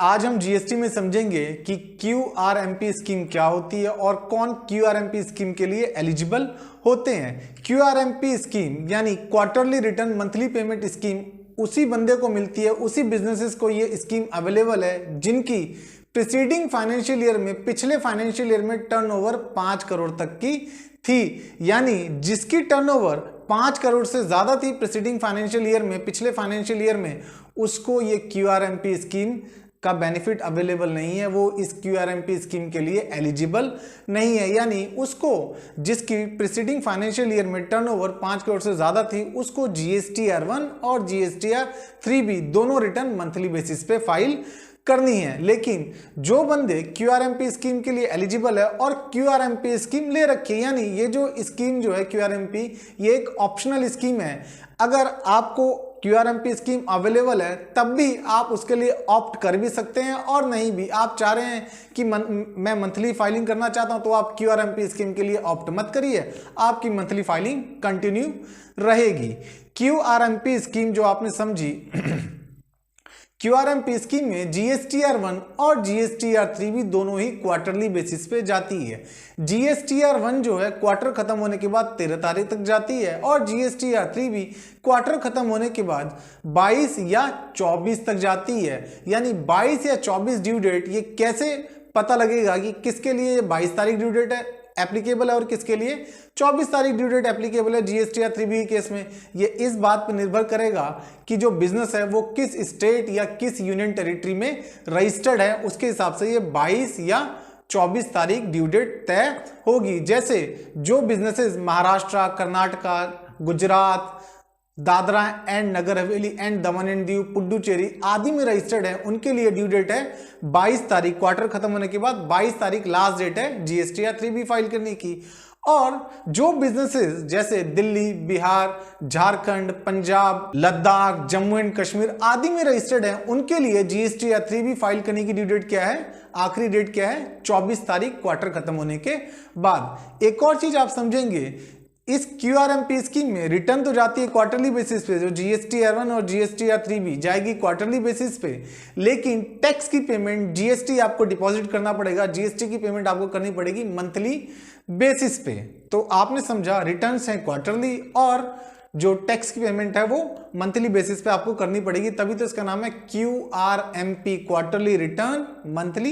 आज हम जीएसटी में समझेंगे कि क्यूआरएमपी स्कीम क्या होती है और कौन क्यूआरएमपी स्कीम के लिए एलिजिबल होते हैं। क्यूआरएमपी स्कीम यानी quarterly return monthly payment scheme उसी बंदे को मिलती है, उसी बिजनेसेस को ये स्कीम अवेलेबल है जिनकी प्रीसीडिंग फाइनेंशियल ईयर में, पिछले फाइनेंशियल ईयर में टर्नओवर 5 करोड़ तक की थी। यानी जिसकी टर्नओवर 5 करोड़ से ज्यादा थी प्रीसीडिंग फाइनेंशियल ईयर में, पिछले फाइनेंशियल ईयर में, उसको ये क्यूआरएमपी स्कीम का बेनिफिट अवेलेबल नहीं है, वो इस क्यूआरएमपी स्कीम के लिए एलिजिबल नहीं है। यानी उसको जिसकी प्रीसीडिंग फाइनेंशियल ईयर में टर्नओवर 5 करोड़ से ज्यादा थी उसको जीएसटीआर 1 और जीएसटीआर 3B दोनों रिटर्न मंथली बेसिस पे फाइल करनी है। लेकिन जो बंदे क्यूआरएमपी स्कीम के लिए एलिजिबल है और क्यूआरएमपी स्कीम ले रखी है, यानी ये जो स्कीम जो है क्यूआरएमपी, ये एक ऑप्शनल स्कीम है। अगर आपको क्यूआरएमपी स्कीम अवेलेबल है तब भी आप उसके लिए ऑप्ट कर भी सकते हैं, और नहीं भी आप चाह रहे हैं कि मैं मंथली फाइलिंग करना चाहता हूं तो आप क्यूआरएमपी स्कीम के लिए ऑप्ट मत करिए, आपकी मंथली फाइलिंग कंटिन्यू रहेगी। क्यूआरएमपी स्कीम जो आपने समझी, क्यूआरएमपी स्कीम में जीएसटीआर 1 और जीएसटीआर 3B दोनों ही क्वार्टरली बेसिस पे जाती है। जीएसटीआर 1 जो है क्वार्टर खत्म होने के बाद 13 तारीख तक जाती है और जीएसटीआर 3B क्वार्टर खत्म होने के बाद 22 या 24 तक जाती है। यानी 22 या 24 ड्यू डेट, ये कैसे पता लगेगा कि किसके लिए 22 तारीख ड्यू डेट है एप्लीकेबल है और किसके लिए 24 तारीख ड्यू डेट एप्लीकेबल है जीएसटीआर 3B केस में? ये इस बात पर निर्भर करेगा कि जो बिजनेस है वो किस स्टेट या किस यूनियन टेरिटरी में रजिस्टर्ड है, उसके हिसाब से ये 22 या 24 तारीख ड्यू डेट तय होगी। जैसे जो businesses Maharashtra, Karnataka, Gujarat, Dadra and Nagar Haveli and Daman and Diu, Puducherry आदि में रजिस्टर्ड है, उनके लिए ड्यू डेट है 22 तारीख, क्वार्टर खत्म होने के बाद 22 तारीख लास्ट डेट है जीएसटीआर 3B फाइल करने की। और जो बिजनेसेस जैसे दिल्ली, बिहार, झारखंड, पंजाब, लद्दाख, जम्मू एंड कश्मीर आदि में रजिस्टर्ड है, उनके लिए जीएसटीआर 3B फाइल करने की ड्यू डेट क्या है, आखिरी डेट क्या है, 24 तारीख क्वार्टर खत्म होने के बाद। एक और चीज आप समझेंगे, इस क्यूआरएमपी स्कीम में रिटर्न तो जाती है क्वार्टरली बेसिस पे, जो जीएसटीआर 1 और जीएसटीआर 3B जाएगी क्वार्टरली बेसिस पे, लेकिन टैक्स की पेमेंट, जीएसटी आपको डिपॉजिट करना पड़ेगा, जीएसटी की पेमेंट आपको करनी पड़ेगी मंथली बेसिस पे। तो आपने समझा, रिटर्न्स हैं क्वार्टरली और जो टैक्स की पेमेंट है वो मंथली बेसिस पे आपको करनी पड़ेगी, तभी तो इसका नाम है QRMP, quarterly return monthly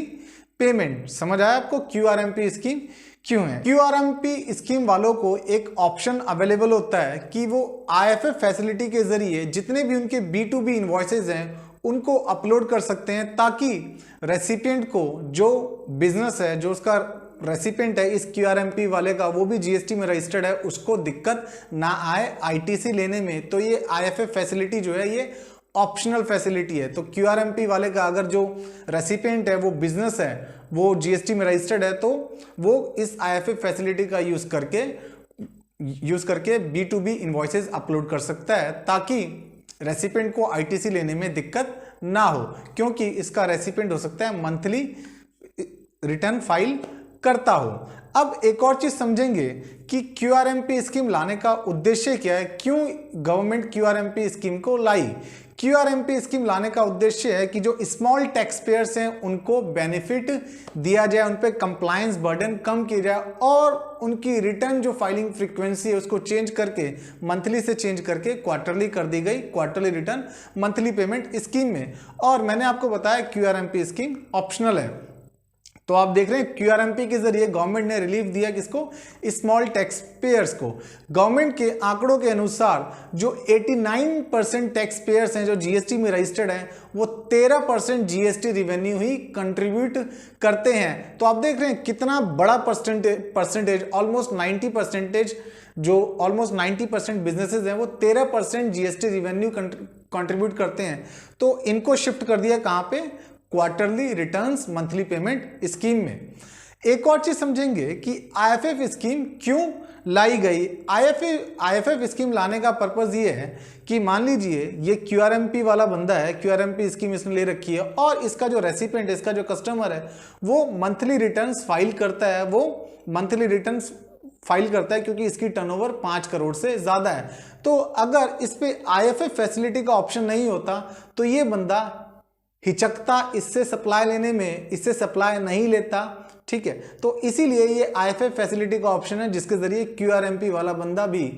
payment. समझ आया आपको क्यूआरएमपी स्कीम क्यों है? क्यूआरएमपी स्कीम वालों को एक ऑप्शन अवेलेबल होता है कि वो आईएफएफ फैसिलिटी के जरिए जितने भी उनके B2B इनवॉइसेज हैं उनको अपलोड कर सकते हैं, ताकि रेसिपिएंट को, जो बिजनेस है, जो उसका रेसिपिएंट है इस क्यूआरएमपी वाले का, वो भी जीएसटी में रजिस्टर्ड है, उसको दिक्कत ना आए आईटीसी लेने में। तो ये आईएफएफ फैसिलिटी जो है ये ऑप्शनल फैसिलिटी है। तो क्यूआरएमपी वाले का अगर जो रेसिपिएंट है वो बिजनेस है, वो जीएसटी में रजिस्टर्ड है, तो वो इस आईएफएफ फैसिलिटी का यूज करके B2B इनवॉइसेस अपलोड कर सकता है, ताकि रेसिपिएंट को आईटीसी लेने में दिक्कत ना हो, क्योंकि इसका रेसिपिएंट हो सकता है मंथली रिटर्न फाइल करता हो। अब एक और चीज समझेंगे कि क्यूआरएमपी स्कीम लाने का उद्देश्य क्या है, क्यों गवर्नमेंट क्यूआरएमपी स्कीम को लाई। क्यूआरएमपी स्कीम लाने का उद्देश्य है कि जो स्मॉल टैक्स पेयर्स हैं उनको बेनिफिट दिया जाए, उन पे कंप्लायंस बर्डन कम किया जाए और उनकी रिटर्न जो फाइलिंग फ्रीक्वेंसी है उसको चेंज करके, मंथली से चेंज करके क्वार्टरली कर दी गई, quarterly return monthly payment scheme में। और मैंने आपको बताया क्यूआरएमपी स्कीम ऑप्शनल है। तो आप देख रहे हैं क्यूआरएमपी के जरिए गवर्नमेंट ने रिलीफ दिया किसको, स्मॉल टैक्स पेयर्स को। गवर्नमेंट के आंकड़ों के अनुसार जो 89% टैक्स पेयर्स हैं जो जीएसटी में रजिस्टर्ड हैं, वो 13% जीएसटी रेवेन्यू ही कंट्रीब्यूट करते हैं। तो आप देख रहे हैं कितना बड़ा परसेंटेज, ऑलमोस्ट 90%, जो ऑलमोस्ट 90% बिजनेसेस हैं वो 13% जीएसटी रेवेन्यू कंट्रीब्यूट करते हैं। तो इनको शिफ्ट कर दिया कहां पे, quarterly returns monthly payment scheme में। एक और चीज समझेंगे कि आईएफएफ स्कीम क्यों लाई गई। आईएफएफ स्कीम लाने का पर्पस ये है कि मान लीजिए ये क्यूआरएमपी वाला बंदा है, क्यूआरएमपी स्कीम इसने ले रखी है और इसका जो रेसिपिएंट, इसका जो कस्टमर है वो मंथली रिटर्न्स फाइल करता है, वो मंथली रिटर्न्स फाइल करता है क्योंकि इसकी टर्नओवर 5 करोड़ से ज्यादा है। तो अगर इस पे आईएफएफ फैसिलिटी का ऑप्शन नहीं होता तो ये बंदा हिचकता इससे सप्लाई लेने में, इससे सप्लाई नहीं लेता, ठीक है। तो इसीलिए ये IFF फैसिलिटी का ऑप्शन है जिसके जरिए QRMP वाला बंदा भी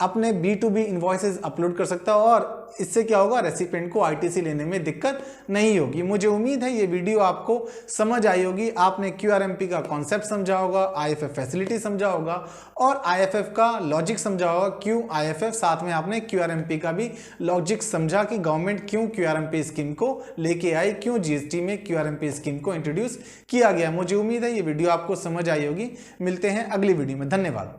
अपने B2B इनवॉइसेस अपलोड कर सकता है और इससे क्या होगा, रेसिपिएंट को ITC लेने में दिक्कत नहीं होगी। मुझे उम्मीद है ये वीडियो आपको समझ आई होगी, आपने QRMP का कॉन्सेप्ट समझा होगा, IFF फैसिलिटी समझा होगा और IFF का लॉजिक समझा होगा, क्यों IFF, साथ में आपने QRMP का भी लॉजिक समझा कि गवर्नमेंट क्यों QRMP स्कीम को लेके आई, क्यों GST में QRMP स्कीम को इंट्रोड्यूस किया गया। मुझे उम्मीद है ये वीडियो आपको समझ आई होगी। मिलते हैं अगली वीडियो में, धन्यवाद।